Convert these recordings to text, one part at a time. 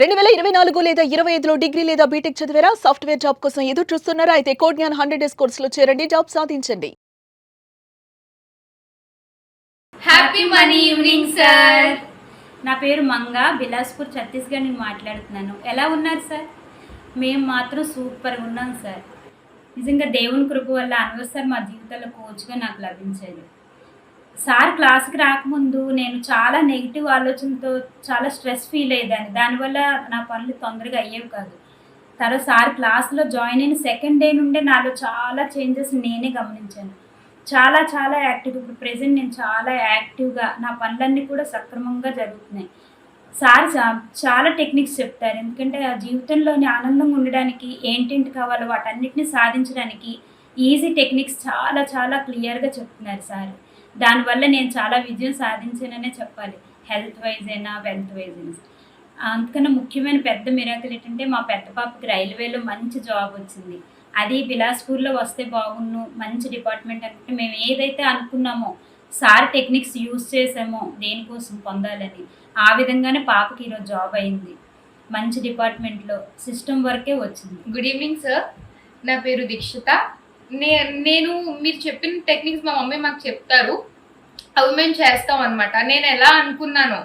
2024 లేదా 25లో డిగ్రీ లేదా బీటెక్ చదివారా? సాఫ్ట్‌వేర్ జాబ్ కోసం ఎదురు చూస్తున్నారా? అయితే కోడ్ జ్ఞాన్ 100 డేస్ కోర్సులో చేరండి, జాబ్ సాధించండి. Happy money evening sir. నా పేరు మంగ, బిలాస్పూర్ ఛత్తీస్గఢ్ నుంచి మాట్లాడుతున్నాను. ఎలా ఉన్నారు సార్? మేము మాత్రం సూపర్గా ఉన్నాం సార్. నిజంగా దేవుని కృప వల్ల అన్వర్ సార్ మా జీవితంలో కోచ్గా నాకు లభించారు. సార్ క్లాస్కి రాకముందు నేను చాలా నెగిటివ్ ఆలోచనతో చాలా స్ట్రెస్ ఫీల్ అయ్యేదాన్ని. దానివల్ల నా పనులు తొందరగా అయ్యేవి కాదు. తర్వాత సార్ క్లాస్లో జాయిన్ అయిన సెకండ్ డే నుండే నాలో చాలా చేంజెస్ నేనే గమనించాను. చాలా చాలా యాక్టివ్. ఇప్పుడు ప్రెజెంట్ నేను చాలా యాక్టివ్గా నా పనులన్నీ కూడా సక్రమంగా జరుగుతున్నాయి. సార్ చాలా టెక్నిక్స్ చెప్తారు. ఎందుకంటే ఆ జీవితంలోని ఆనందంగా ఉండడానికి ఏంటేంటి కావాలో వాటన్నిటిని సాధించడానికి ఈజీ టెక్నిక్స్ చాలా చాలా క్లియర్గా చెప్తున్నారు సార్. దానివల్ల నేను చాలా విజయం సాధించాననే చెప్పాలి. హెల్త్ వైజ్ అయినా వెల్త్ వైజ్ అయినా. అందుకన్నా ముఖ్యమైన పెద్ద మిరాకిల్ ఏంటంటే మా పెద్ద పాపకి రైల్వేలో మంచి జాబ్ వచ్చింది. అది బిలాస్పూర్లో వస్తే బాగున్ను, మంచి డిపార్ట్మెంట్ అంటే మేము ఏదైతే అనుకున్నామో సార్ టెక్నిక్స్ యూజ్ చేసామో దేనికోసం పొందాలని, ఆ విధంగానే పాపకి ఈరోజు జాబ్ అయింది. మంచి డిపార్ట్మెంట్లో సిస్టమ్ వర్కే వచ్చింది. Good evening sir. నా పేరు దీక్షిత. నేను మీరు చెప్పిన టెక్నిక్స్ మా మమ్మీ మాకు చెప్తారు, అవి మేము చేస్తాం అనమాట. నేను ఎలా అనుకున్నాను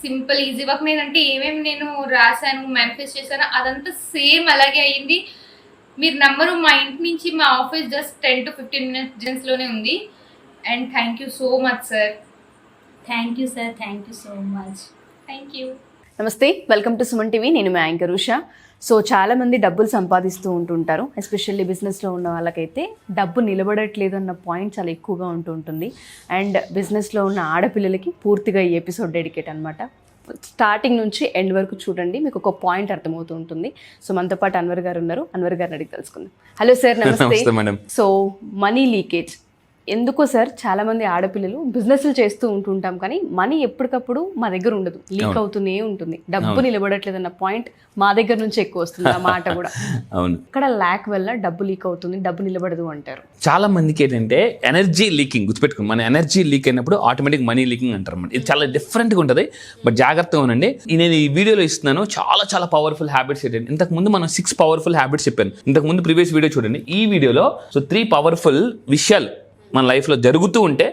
సింపుల్ ఈజీ వర్క్ నేనంటే ఏమేమి నేను రాశాను, మేనిఫెస్ట్ చేశాను అదంతా సేమ్ అలాగే అయ్యింది. మీరు నమ్మరు, మా ఇంటి నుంచి మా ఆఫీస్ జస్ట్ 10 to 15 minutes డిస్టెన్స్లోనే ఉంది. And thank you so much sir. Thank you sir, thank you so much. Thank you. నమస్తే, వెల్కమ్ టు సుమన్ టీవీ. నేను మా యాంకర్ ఉషా. సో చాలామంది డబ్బులు సంపాదిస్తూ ఉంటుంటారు. ఎస్పెషల్లీ బిజినెస్లో ఉన్న వాళ్ళకైతే డబ్బు నిలబడట్లేదు అన్న పాయింట్ చాలా ఎక్కువగా ఉంటుంది. అండ్ బిజినెస్లో ఉన్న ఆడపిల్లలకి పూర్తిగా ఈ ఎపిసోడ్ డెడికేట్ అనమాట. స్టార్టింగ్ నుంచి ఎండ్ వరకు చూడండి, మీకు ఒక పాయింట్ అర్థమవుతూ ఉంటుంది. సో మనతో పాటు అన్వర్ గారు ఉన్నారు. అన్వర్ గారిని అడిగి తెలుసుకుందాం. హలో సార్, నమస్తే. సో మనీ లీకేజ్ ఎందుకో సార్, చాలా మంది ఆడపిల్లలు బిజినెస్లు చేస్తూ ఉంటుంటాం, కానీ మనీ ఎప్పటికప్పుడు మా దగ్గర ఉండదు, లీక్ అవుతూనే ఉంటుంది. డబ్బు నిలబడట్లేదు అన్న పాయింట్ మా దగ్గర నుంచి ఎక్కువ వస్తుంది ఆ మాట కూడా. అవును, ఇక్కడ ల్యాక్ వల్ల డబ్బు లీక్ అవుతుంది, డబ్బు నిలబడదు అంటారు. చాలా మందికి ఏంటంటే ఎనర్జీ లీకింగ్ గుర్తుపెట్టుకుని, మన ఎనర్జీ లీక్ అయినప్పుడు ఆటోమేటిక్ మనీ లీకింగ్ అంటారు అన్నమాట. ఇది చాలా డిఫరెంట్గా ఉంటుంది, బట్ జాగ్రత్తగా ఉండండి. నేను ఈ వీడియోలో ఇస్తున్నాను చాలా చాలా పవర్ఫుల్ హ్యాబిట్స్ ఏంటంటే, ఇంతకుముందు మనం 6 పవర్ఫుల్ హ్యాబిట్స్ చెప్పాను. ఇంతకుముందు ప్రీవియస్ వీడియో చూడండి. ఈ వీడియోలో 3 పవర్ఫుల్ విషయాలు మన లైఫ్లో జరుగుతూ ఉంటే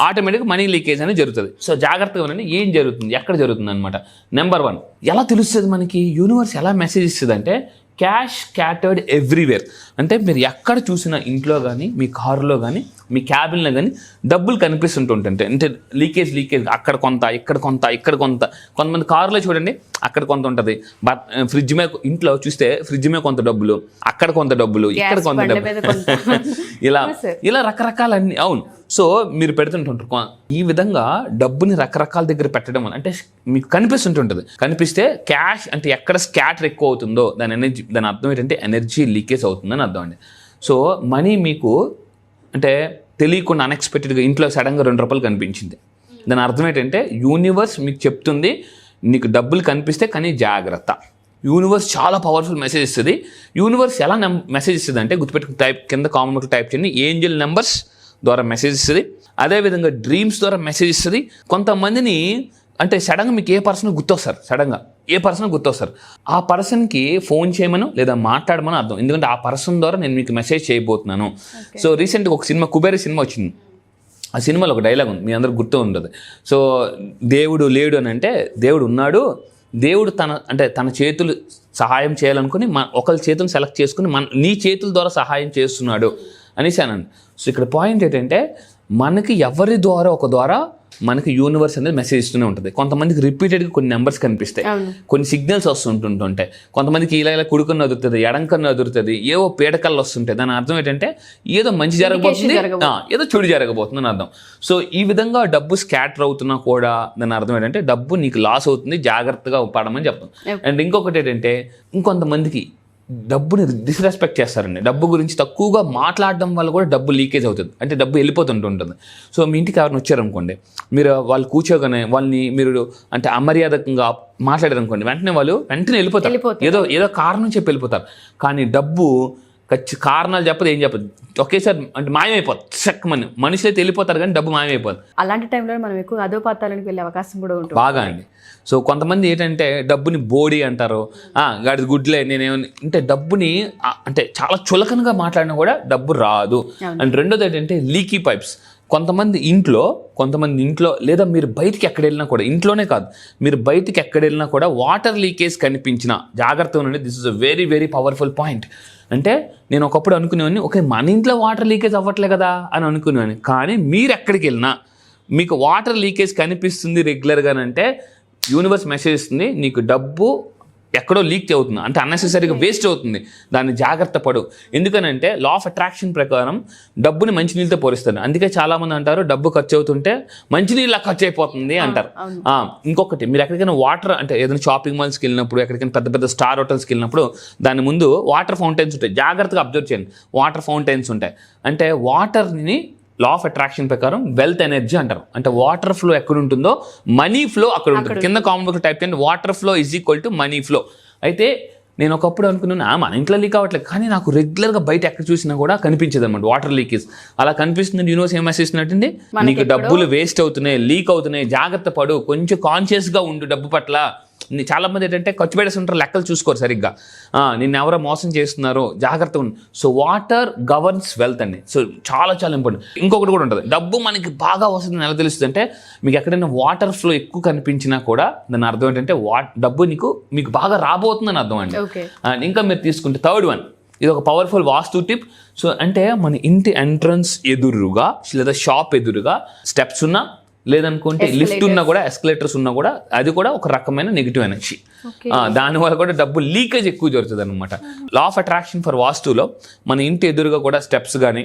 ఆటోమేటిక్గా మనీ లీకేజ్ అనేది జరుగుతుంది. సో జాగ్రత్తగా ఉండండి, ఏం జరుగుతుంది, ఎక్కడ జరుగుతుంది అనమాట. నెంబర్ 1, ఎలా తెలుస్తుంది మనకి? యూనివర్స్ ఎలా మెసేజ్ ఇస్తుంది అంటే, క్యాష్ స్కాటర్డ్ ఎవ్రీవేర్. అంటే మీరు ఎక్కడ చూసినా, ఇంట్లో కానీ, మీ కారులో కానీ, మీ క్యాబిన్లో కానీ డబ్బులు కనిపిస్తుంటుంటే, అంటే లీకేజ్ అక్కడ కొంత, ఇక్కడ కొంత, ఇక్కడ కొంత. కొంతమంది కారులో చూడండి, అక్కడ కొంత ఉంటుంది. బట్ ఫ్రిడ్జ్ మీద, ఇంట్లో చూస్తే ఫ్రిడ్జ్ మీద కొంత డబ్బులు, అక్కడ కొంత డబ్బులు, ఇక్కడ కొంత డబ్బులు, ఇలా రకరకాలన్నీ. అవును, సో మీరు పెడుతుంటుంటారు. ఈ విధంగా డబ్బుని రకరకాల దగ్గర పెట్టడం వల్ల అంటే మీకు కనిపిస్తుంటుంటుంది. కనిపిస్తే క్యాష్ అంటే ఎక్కడ స్కాటర్ ఎక్కువ అవుతుందో దాని అర్థం ఏంటంటే ఎనర్జీ లీకేజ్ అవుతుందని అర్థం అండి. సో మనీ మీకు అంటే తెలియకుండా అన్ఎక్స్పెక్టెడ్గా ఇంట్లో సడన్గా ₹2 కనిపించింది. దాని అర్థం ఏంటంటే యూనివర్స్ మీకు చెప్తుంది, నీకు డబ్బులు కనిపిస్తే కానీ జాగ్రత్త. యూనివర్స్ చాలా పవర్ఫుల్ మెసేజ్ ఇస్తుంది. యూనివర్స్ ఎలా మెసేజ్ ఇస్తుంది అంటే, గుర్తుపెట్టుకుని కింద కామెంట్ టైప్ చేయండి. ఏంజల్ నెంబర్స్ ద్వారా మెసేజ్ ఇస్తుంది, అదేవిధంగా డ్రీమ్స్ ద్వారా మెసేజ్ ఇస్తుంది. కొంతమందిని అంటే సడన్గా మీకు ఏ పర్సన్ గుర్తొస్తారు, ఆ పర్సన్కి ఫోన్ చేయమను లేదా మాట్లాడమని అర్థం. ఎందుకంటే ఆ పర్సన్ ద్వారా నేను మీకు మెసేజ్ చేయబోతున్నాను. సో రీసెంట్గా ఒక సినిమా, కుబేర సినిమా వచ్చింది. ఆ సినిమాలో ఒక డైలాగ్ ఉంది, మీ అందరికి గుర్తు ఉంటుంది. సో దేవుడు లేడు అని అంటే, దేవుడు ఉన్నాడు. దేవుడు తన చేతులు సహాయం చేయాలనుకుని ఒకరి చేతులు సెలెక్ట్ చేసుకుని నీ చేతుల ద్వారా సహాయం చేస్తున్నాడు అనేసి అనండి. సో ఇక్కడ పాయింట్ ఏంటంటే, మనకి ఎవరి ద్వారా ఒక ద్వారా మనకి యూనివర్స్ అనేది మెసేజ్ ఇస్తూనే ఉంటుంది. కొంతమందికి రిపీటెడ్గా కొన్ని నెంబర్స్ కనిపిస్తాయి, కొన్ని సిగ్నల్స్ వస్తుంటుంటాయి. కొంతమందికి ఇలా కుడుకన్న అదురుతుంది, ఎడంకన్న అదురుతుంది, ఏవో పీడకల్లో వస్తుంటాయి. దాని అర్థం ఏంటంటే ఏదో మంచి జరగబోతుంది, ఏదో చెడు జరగబోతుంది అని అర్థం. సో ఈ విధంగా డబ్బు స్కాటర్ అవుతున్నా కూడా దాని అర్థం ఏంటంటే డబ్బు నీకు లాస్ అవుతుంది, జాగ్రత్తగా పడమని చెప్తాం. అండ్ ఇంకొకటి ఏంటంటే, ఇంకొంతమందికి డబ్బుని డిస్రెస్పెక్ట్ చేస్తారండి. డబ్బు గురించి తక్కువగా మాట్లాడడం వల్ల కూడా డబ్బు లీకేజ్ అవుతుంది, అంటే డబ్బు వెళ్ళిపోతుంటుంది. సో మీ ఇంటికి ఎవరైనా వచ్చారనుకోండి, మీరు వాళ్ళు కూర్చోగానే వాళ్ళని మీరు అంటే అమర్యాదకంగా మాట్లాడారనుకోండి, వెంటనే వెళ్ళిపోతారు. ఏదో కారణం చెప్పి వెళ్ళిపోతారు. కానీ డబ్బు కారణాలు చెప్పదు, ఏం చెప్పదు, ఒకేసారి అంటే మాయమైపోతుంది. చెక్కమని మనుషులు అయితే వెళ్ళిపోతారు, కానీ డబ్బు మాయమైపోతుంది. అలాంటి టైంలో మనం ఎక్కువ అధోపాతాలకు వెళ్ళే అవకాశం కూడా ఉంటుంది బాగా అండి. సో కొంతమంది ఏంటంటే డబ్బుని బోడీ అంటారు, గాడి గుడ్లే నేనేమని అంటే డబ్బుని అంటే చాలా చులకనగా మాట్లాడినా కూడా డబ్బు రాదు. అండ్ రెండోది ఏంటంటే లీకీ పైప్స్. కొంతమంది ఇంట్లో లేదా మీరు బయటికి ఎక్కడ వెళ్ళినా కూడా, ఇంట్లోనే కాదు మీరు బయటికి ఎక్కడ వెళ్ళినా కూడా వాటర్ లీకేజ్ కనిపించిన జాగ్రత్తగా ఉండండి. This is a very very powerful point. అంటే నేను ఒకప్పుడు అనుకునేవాడిని, ఓకే మన ఇంట్లో వాటర్ లీకేజ్ అవ్వట్లే కదా అని అనుకునేవాడిని. కానీ మీరు ఎక్కడికి వెళ్ళినా మీకు వాటర్ లీకేజ్ కనిపిస్తుంది రెగ్యులర్గానంటే యూనివర్స్ మెసేజ్ ఇస్తుంది, నీకు డబ్బు ఎక్కడో లీక్ అవుతుంది, అంటే అన్నెసెసరీగా వేస్ట్ అవుతుంది, దాన్ని జాగ్రత్త పడు. ఎందుకనంటే లా ఆఫ్ అట్రాక్షన్ ప్రకారం డబ్బుని మంచినీళ్ళతో పోలిస్తారు. అందుకే చాలామంది అంటారు డబ్బు ఖర్చు అవుతుంటే మంచినీళ్ళ ఖర్చు అయిపోతుంది అంటారు. ఇంకొకటి, మీరు ఎక్కడికైనా వాటర్ అంటే ఏదైనా షాపింగ్ మాల్స్కి వెళ్ళినప్పుడు, ఎక్కడికైనా పెద్ద పెద్ద స్టార్ హోటల్స్కి వెళ్ళినప్పుడు దాని ముందు వాటర్ ఫౌంటైన్స్ ఉంటాయి. జాగ్రత్తగా అబ్జర్వ్ చేయండి, వాటర్ ఫౌంటైన్స్ ఉంటాయి. అంటే వాటర్ని లా ఆఫ్ అట్రాక్షన్ ప్రకారం వెల్త్ ఎనర్జీ అంటారు. అంటే వాటర్ ఫ్లో ఎక్కడ ఉంటుందో మనీ ఫ్లో అక్కడ ఉంటుంది. కింద కామెంట్ బాక్స్లో టైప్ చేయండి, water flow is equal to money flow. అయితే నేను ఒకప్పుడు అనుకున్నాను మన ఇంట్లో లీక్ అవ్వట్లేదు, కానీ నాకు రెగ్యులర్గా బయట ఎక్కడ చూసినా కూడా కనిపించేది అనమాట వాటర్ లీకేజ్. అలా కనిపిస్తుంది. యూనివర్స్ ఏం మెసేజ్ ఇస్తున్నట్టు, నీకు డబ్బులు వేస్ట్ అవుతున్నాయి, లీక్ అవుతున్నాయి, జాగ్రత్త పడు, కొంచెం కాన్షియస్గా ఉండు డబ్బు పట్ల. చాలా మంది ఏంటంటే ఖర్చు పెట్టేస్తుంటారు, లెక్కలు చూసుకోరు సరిగ్గా, నిన్ను ఎవరో మోసం చేస్తున్నారో జాగ్రత్తగా ఉంది. సో వాటర్ గవర్న్స్ వెల్త్ అండి. సో చాలా చాలా ఇంపార్టెంట్. ఇంకొకటి కూడా ఉంటుంది, డబ్బు మనకి బాగా వస్తుంది ఎలా తెలుస్తుంది అంటే, మీకు ఎక్కడైనా వాటర్ ఫ్లో ఎక్కువ కనిపించినా కూడా దాని అర్థం ఏంటంటే డబ్బు మీకు బాగా రాబోతుందని అర్థం అండి. ఇంకా మీరు తీసుకుంటే థర్డ్ వన్, ఇది ఒక పవర్ఫుల్ వాస్తు టిప్. సో అంటే మన ఇంటి ఎంట్రన్స్ ఎదురుగా లేదా షాప్ ఎదురుగా స్టెప్స్ ఉన్నా, లేదనుకుంటే లిఫ్ట్ ఉన్నా కూడా, ఎస్కలేటర్స్ ఉన్నా కూడా, అది కూడా ఒక రకమైన నెగిటివ్ ఎనర్జీ. దానివల్ల కూడా డబ్బు లీకేజ్ ఎక్కువ జరుగుతుంది అనమాట. లా ఆఫ్ అట్రాక్షన్ ఫర్ వాస్తులో మన ఇంటి ఎదురుగా కూడా స్టెప్స్ కానీ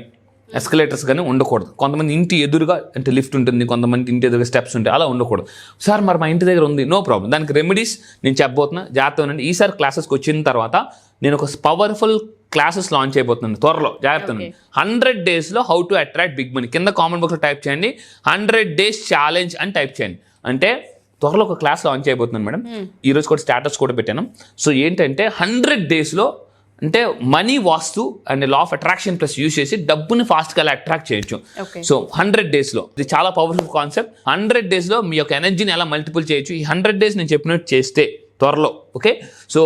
ఎస్కలేటర్స్ కానీ ఉండకూడదు. కొంతమంది ఇంటి ఎదురుగా అంటే లిఫ్ట్ ఉంటుంది, కొంతమంది ఇంటి ఎదురుగా స్టెప్స్ ఉంటాయి, అలా ఉండకూడదు. సార్ మరి మా ఇంటి దగ్గర ఉంది, నో ప్రాబ్లం, దానికి రెమెడీస్ నేను చెప్పబోతున్నా, జాగ్రత్త ఉండండి. ఈసారి క్లాసెస్కి వచ్చిన తర్వాత నేను ఒక పవర్ఫుల్ క్లాసెస్ లాంచ్ అయిపోతున్నాను త్వరలో, జాగ్రత్త. 100 daysలో how to attract big money. కింద కామెంట్ బాక్స్లో టైప్ చేయండి 100 days ఛాలెంజ్ అని టైప్ చేయండి. అంటే త్వరలో ఒక క్లాస్ లాంచ్ అయిపోతున్నాను మేడం. ఈరోజు కూడా స్టాటస్ కూడా పెట్టాను. సో ఏంటంటే 100 daysలో అంటే money vastu and law of attraction plus use చేసి డబ్బుని ఫాస్ట్గా అలా అట్రాక్ట్ చేయొచ్చు. సో 100 daysలో ఇది చాలా పవర్ఫుల్ కాన్సెప్ట్. 100 daysలో మీ యొక్క ఎనర్జీని ఎలా మల్టిపుల్ చేయొచ్చు. ఈ 100 days నేను చెప్పినట్టు చేస్తే త్వరలో, ఓకే. సో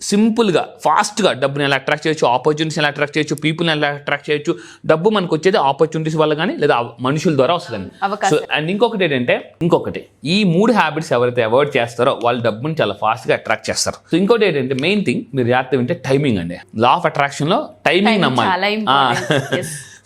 సింపుల్గా ఫాస్ట్గా డబ్బుని ఎలా అట్రాక్ట్ చేయొచ్చు, ఆపర్చునిటీస్ ఎలా అట్రాక్ట్ చేయొచ్చు, పీపుల్ని ఎలా అట్రాక్ట్ చేయొచ్చు. డబ్బు మనకు వచ్చేది ఆపర్చునిటీస్ వల్ల కానీ లేదా మనుషుల ద్వారా వస్తుందండి. సో అండ్ ఇంకొకటి ఏంటంటే, ఈ 3 హ్యాబిట్స్ ఎవరైతే అవాయిడ్ చేస్తారో వాళ్ళు డబ్బుని చాలా ఫాస్ట్గా అట్రాక్ట్ చేస్తారు. సో ఇంకోటి ఏంటంటే, మెయిన్ థింగ్ మీరు జాగ్రత్త వింటే టైమింగ్ అండి. లా ఆఫ్ అట్రాక్షన్లో టైమింగ్ నమ్మాలి.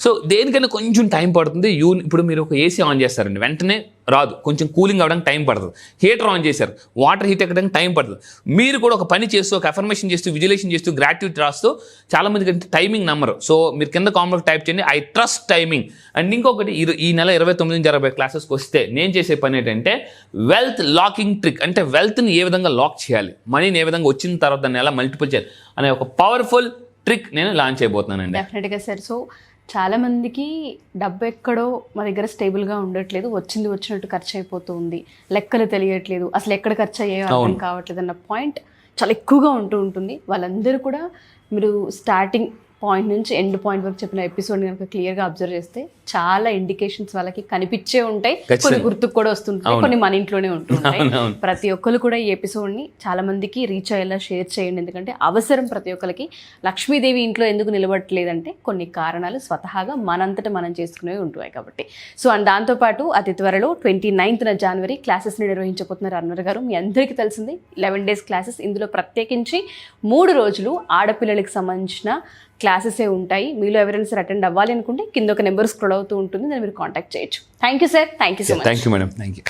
సో దేనికైనా కొంచెం టైం పడుతుంది. ఇప్పుడు మీరు ఒక ఏసీ ఆన్ చేస్తారండి, వెంటనే రాదు, కొంచెం కూలింగ్ అవ్వడానికి టైం పడుతుంది. హీటర్ ఆన్ చేశారు, వాటర్ హీట్ ఎక్కడానికి టైం పడుతుంది. మీరు కూడా ఒక పని చేస్తూ, ఒక అఫర్మేషన్ చేస్తూ, విజులేషన్ చేస్తూ, గ్రాట్యూటీ రాస్తూ చాలా మందికి టైమింగ్ నమ్మరు. సో మీరు కింద కామెంట్ టైప్ చేయండి, ఐ ట్రస్ట్ టైమింగ్. అండ్ ఇంకొకటి, ఈ నెల 29 జరగబోయే క్లాసెస్కి వస్తే నేను చేసే పని ఏంటంటే వెల్త్ లాకింగ్ ట్రిక్. అంటే వెల్త్ని ఏ విధంగా లాక్ చేయాలి, మనీని ఏ విధంగా వచ్చిన తర్వాత దాన్ని ఎలా మల్టిపుల్ చేయాలి అనే ఒక పవర్ఫుల్ ట్రిక్ నేను లాంచ్ అయిపోతున్నానండి. డెఫినెట్గా సార్. సో చాలా మందికి డబ్బు ఎక్కడో మా దగ్గర స్టేబుల్గా ఉండట్లేదు, వచ్చినట్టు ఖర్చు అయిపోతుంది, లెక్కలు తెలియట్లేదు, అసలు ఎక్కడ ఖర్చు అయ్యో అర్థం కావట్లేదు అన్న పాయింట్ చాలా ఎక్కువగా ఉంటుంది. వాళ్ళందరూ కూడా మీరు స్టార్టింగ్ పాయింట్ నుంచి ఎండ్ పాయింట్ వరకు చెప్పిన ఎపిసోడ్ కనుక క్లియర్గా అబ్జర్వ్ చేస్తే చాలా ఇండికేషన్స్ వాళ్ళకి కనిపించే ఉంటాయి. కొన్ని గుర్తుకు కూడా వస్తుంటాయి, కొన్ని మన ఇంట్లోనే ఉంటుంటాయి. ప్రతి ఒక్కరు కూడా ఈ ఎపిసోడ్ని చాలా మందికి రీచ్ అయ్యేలా షేర్ చేయండి. ఎందుకంటే అవసరం ప్రతి ఒక్కరికి. లక్ష్మీదేవి ఇంట్లో ఎందుకు నిలబడట్లేదంటే కొన్ని కారణాలు స్వతహాగా మనంతటా మనం చేసుకునేవి ఉంటున్నాయి కాబట్టి. సో అండ్ దాంతోపాటు అతి త్వరలో 29th January క్లాసెస్ని నిర్వహించబోతున్నారు అన్వర్ గారు. మీ అందరికీ తెలిసింది 11 days క్లాసెస్. ఇందులో ప్రత్యేకించి 3 రోజులు ఆడపిల్లలకి సంబంధించిన క్లాసెసే ఉంటాయి. మీలో ఎవరైనా సరే అటెండ్ అవ్వాలి అనుకుంటే కింద ఒక నెంబర్ స్క్రోల్ అవుతూ ఉంటుంది, దాన్ని మీరు కాంటాక్ట్ చేయొచ్చు. Thank you sir. Thank you so much. Thank you madam. Thank you.